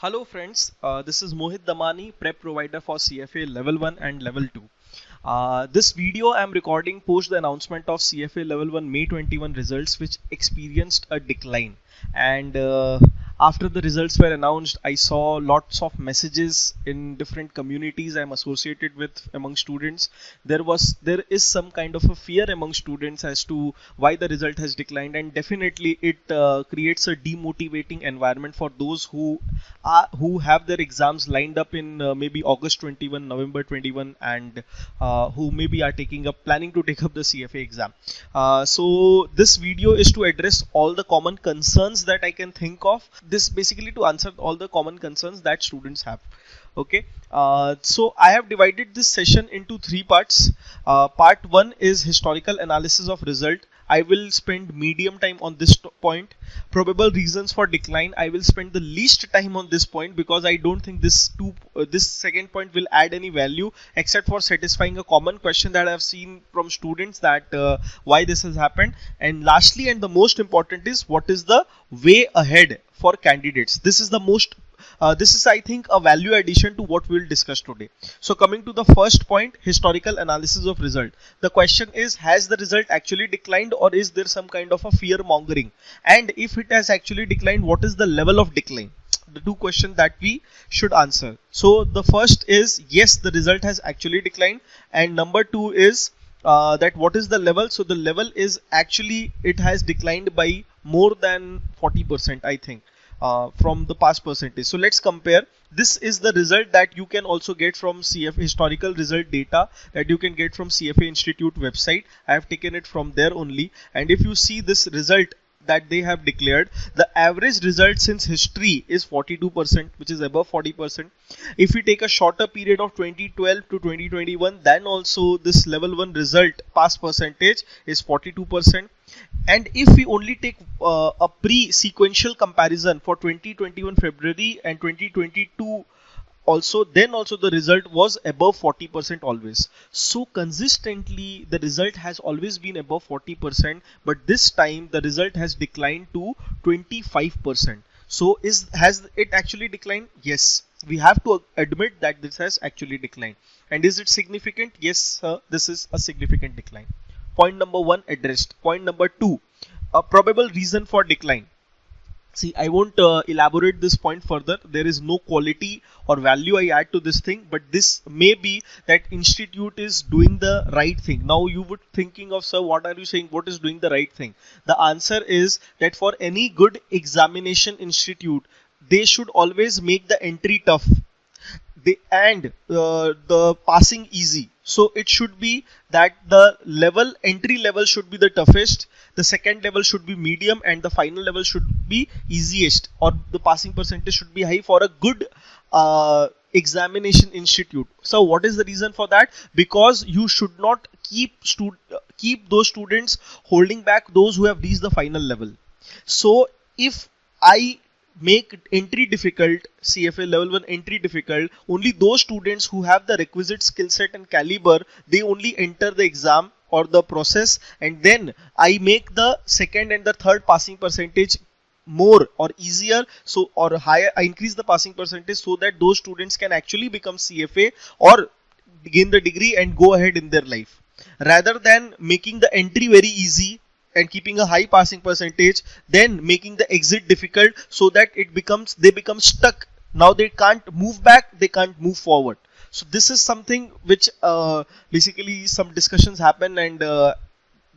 Hello friends, this is Mohit Damani, prep provider for CFA Level 1 and Level 2. This video I am recording post the announcement of CFA Level 1 May 21 results which experienced a decline. And after the results were announced, I saw lots of messages in different communities I am associated with among students. There is some kind of a fear among students as to why the result has declined, and definitely it creates a demotivating environment for those who have their exams lined up in maybe August 21, November 21, and who maybe are planning to take up the CFA exam. So this video is to address all the common concerns that I can think of. This basically to answer all the common concerns that students have. Okay, so I have divided this session into three parts. Part 1 is historical analysis of result. I will spend medium time on this point. Probable reasons for decline, I will spend the least time on this point because I don't think this second point will add any value except for satisfying a common question that I've seen from students, that why this has happened. And lastly, and the most important, is what is the way ahead for candidates. This is, I think, a value addition to what we'll discuss today. So coming to the first point, historical analysis of result. The question is, has the result actually declined, or is there some kind of a fear mongering? And if it has actually declined, what is the level of decline? The two questions that we should answer. So the first is, yes, the result has actually declined. And number two is that what is the level? So the level is actually, it has declined by more than 40%, I think. From the past percentage. So let's compare. This is the result that you can also get from CFA, historical result data that you can get from CFA Institute website. I have taken it from there only. And if you see this result that they have declared, the average result since history is 42%, which is above 40%. If we take a shorter period of 2012 to 2021, then also this level 1 result pass percentage is 42%. And if we only take a pre-sequential comparison for 2021 February and 2022 also, then also the result was above 40% always. So consistently the result has always been above 40%, but this time the result has declined to 25%. So has it actually declined? Yes, we have to admit that this has actually declined. And is it significant? Yes, sir, this is a significant decline. Point number 1 addressed. Point number 2, a probable reason for decline. See, I won't elaborate this point further. There is no quality or value I add to this thing, but this may be that institute is doing the right thing. Now you would thinking of, sir, what are you saying? What is doing the right thing? The answer is that for any good examination institute, they should always make the entry tough and the passing easy. So it should be that the entry level should be the toughest, the second level should be medium, and the final level should be easiest, or the passing percentage should be high for a good examination institute. So what is the reason for that? Because you should not keep those students holding back those who have reached the final level. So if I make entry difficult, CFA level 1 entry difficult, only those students who have the requisite skill set and caliber, they only enter the exam or the process, and then I make the second and the third passing percentage more or easier, so or higher, I increase the passing percentage so that those students can actually become CFA or gain the degree and go ahead in their life, rather than making the entry very easy and keeping a high passing percentage, then making the exit difficult so that they become stuck. Now they can't move back, they can't move forward. So this is something which basically some discussions happen, and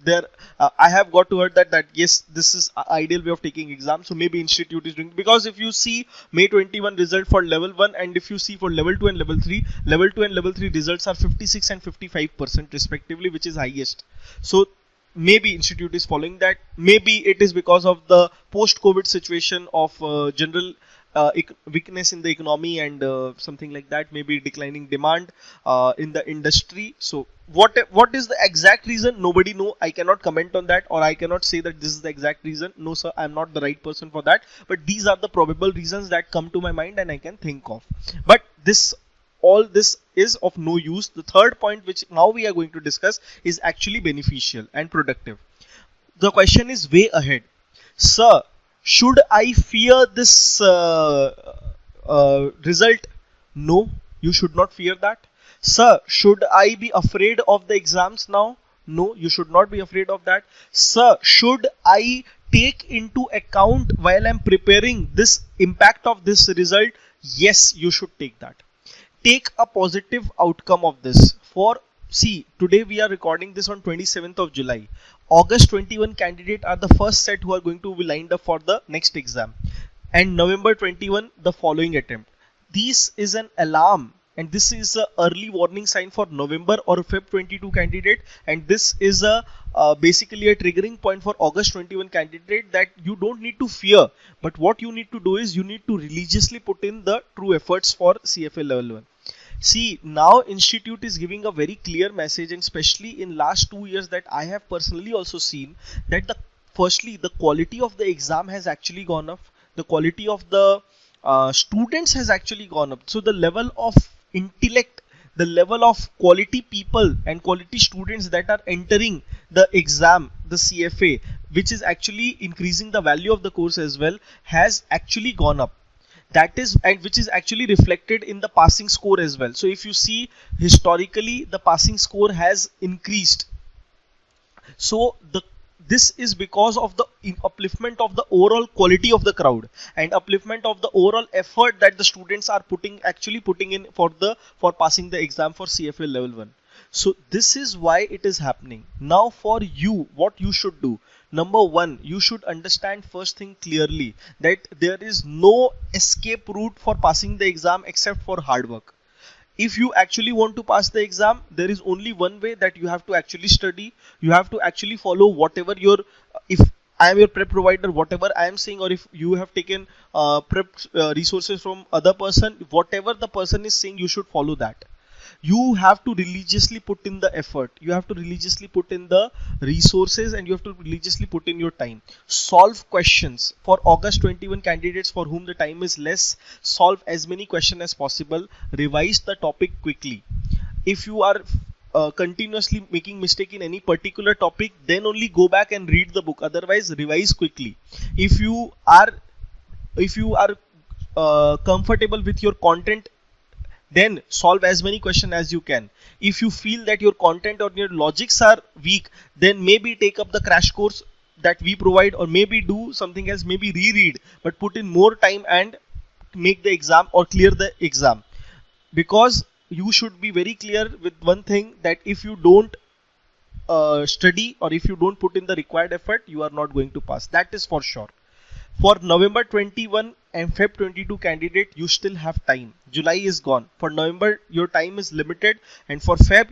there I have got to heard that yes, this is ideal way of taking exam. So maybe institute is doing, because if you see May 21 result for level 1, and if you see for level 2 and level 3, level 2 and level 3 results are 56 and 55% respectively, which is highest. So maybe institute is following that. Maybe it is because of the post-COVID situation of general weakness in the economy and something like that, maybe declining demand in the industry. So what is the exact reason? Nobody know. I cannot comment on that, or I cannot say that this is the exact reason. No sir, I am not the right person for that, but these are the probable reasons that come to my mind and I can think of. But all this is of no use. The third point, which now we are going to discuss, is actually beneficial and productive. The question is way ahead. Sir, should I fear this result? No, you should not fear that. Sir, should I be afraid of the exams now? No, you should not be afraid of that. Sir, should I take into account while I'm preparing this impact of this result? Yes, you should take that. Take a positive outcome of this. For see, today we are recording this on 27th of July. August 21 candidate are the first set who are going to be lined up for the next exam, and November 21 the following attempt. This is an alarm, and this is a early warning sign for November or Feb 22 candidate, and this is a basically a triggering point for August 21 candidate, that you don't need to fear, but what you need to do is you need to religiously put in the true efforts for CFA level 1. See, now institute is giving a very clear message, and especially in last 2 years that I have personally also seen, that firstly the quality of the exam has actually gone up, the quality of the students has actually gone up. So the level of intellect, the level of quality people and quality students that are entering the exam, the CFA, which is actually increasing the value of the course as well, has actually gone up. That is, and which is actually reflected in the passing score as well. So if you see historically, the passing score has increased. So this is because of the upliftment of the overall quality of the crowd and upliftment of the overall effort that the students are actually putting in for passing the exam for CFA level 1. So this is why it is happening. Now for you, what you should do. Number one, you should understand first thing clearly, that there is no escape route for passing the exam except for hard work. If you actually want to pass the exam, there is only one way, that you have to actually study. You have to actually follow whatever if I am your prep provider, whatever I am saying, or if you have taken prep resources from other person, whatever the person is saying, you should follow that. You have to religiously put in the effort, you have to religiously put in the resources, and you have to religiously put in your time. Solve questions. For August 21 candidates for whom the time is less, solve as many questions as possible. Revise the topic quickly. If you are continuously making mistake in any particular topic, then only go back and read the book. Otherwise, revise quickly. If you are comfortable with your content, then solve as many questions as you can. If you feel that your content or your logics are weak, then maybe take up the crash course that we provide, or maybe do something else, maybe reread, but put in more time and make the exam or clear the exam. Because you should be very clear with one thing, that if you don't study, or if you don't put in the required effort, you are not going to pass. That is for sure. For November 21 and Feb 22 candidate, you still have time. July is gone. For November, your time is limited, and for Feb,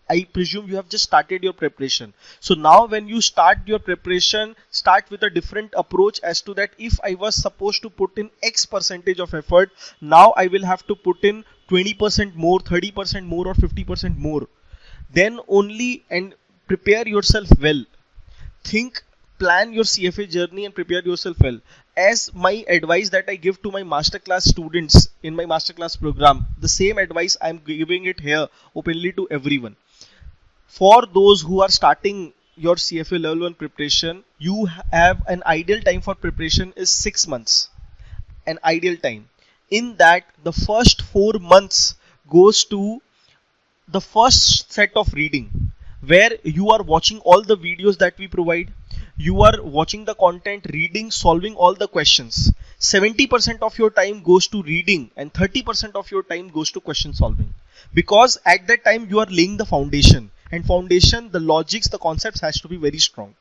I presume you have just started your preparation. So now when you start your preparation, start with a different approach as to that, if I was supposed to put in X percentage of effort, now I will have to put in 20% more, 30% more, or 50% more. Then only, and prepare yourself well. Plan your CFA journey and prepare yourself well. As my advice that I give to my masterclass students in my masterclass program, the same advice I am giving it here openly to everyone. For those who are starting your CFA level 1 preparation, you have an ideal time for preparation is 6 months. An ideal time. In that, the first 4 months goes to the first set of reading, where you are watching all the videos that we provide. You are watching the content, reading, solving all the questions. 70% of your time goes to reading, and 30% of your time goes to question solving. Because at that time you are laying the foundation, and foundation, the logics, the concepts has to be very strong.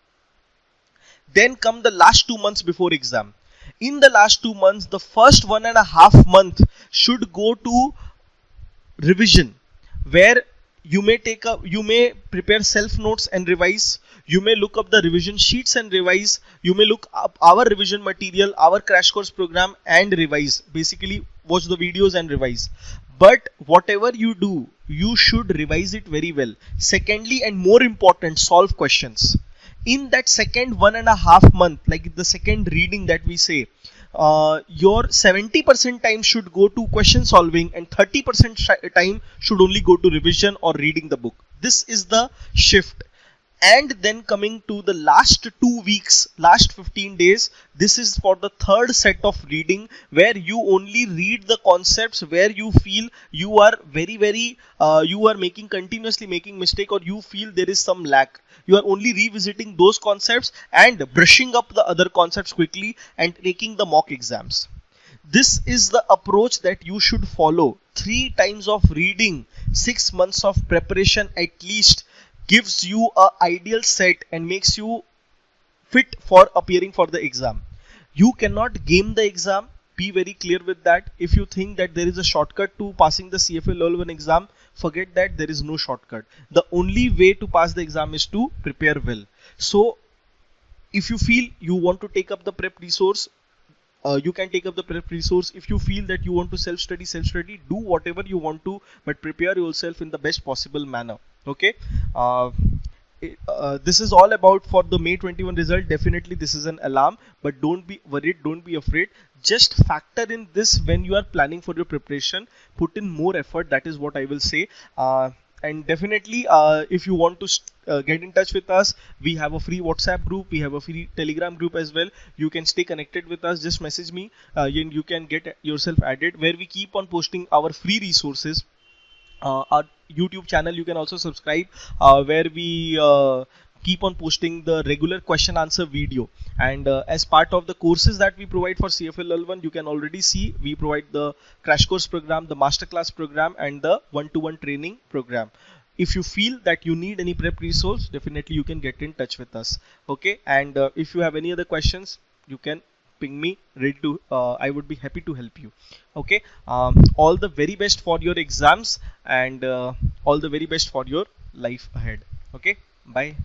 Then come the last 2 months before exam. In the last 2 months, the first 1.5 months should go to revision, where you may prepare self notes and revise. You may look up the revision sheets and revise. You may look up our revision material, our crash course program, and revise. Basically, watch the videos and revise. But whatever you do, you should revise it very well. Secondly, and more important, solve questions. In that second 1.5 month, like the second reading that we say, your 70% time should go to question solving, and 30% time should only go to revision or reading the book. This is the shift. And then coming to the last 2 weeks, last 15 days, this is for the third set of reading, where you only read the concepts where you feel you are you are making continuously making mistake, or you feel there is some lack. You are only revisiting those concepts and brushing up the other concepts quickly and taking the mock exams. This is the approach that you should follow. 3 times of reading, 6 months of preparation at least, gives you a ideal set and makes you fit for appearing for the exam. You cannot game the exam. Be very clear with that. If you think that there is a shortcut to passing the CFA level 1 exam, forget that. There is no shortcut. The only way to pass the exam is to prepare well. So if you feel you want to take up the prep resource, you can take up the prep resource. If you feel that you want to self-study, do whatever you want to, but prepare yourself in the best possible manner. Okay. This is all about for the May 21 result. Definitely this is an alarm, but don't be worried, don't be afraid. Just factor in this when you are planning for your preparation. Put in more effort, that is what I will say. And definitely if you want to get in touch with us, we have a free WhatsApp group, we have a free Telegram group as well. You can stay connected with us. Just message me, you can get yourself added, where we keep on posting our free resources. Our YouTube channel you can also subscribe, where we keep on posting the regular question answer video. And as part of the courses that we provide for CFA level 1, you can already see we provide the crash course program, the masterclass program, and the one-to-one training program. If you feel that you need any prep resource, definitely you can get in touch with us. Okay. And if you have any other questions, you can ping me. Ready to I would be happy to help you. Okay. All the very best for your exams, and all the very best for your life ahead. Okay. Bye.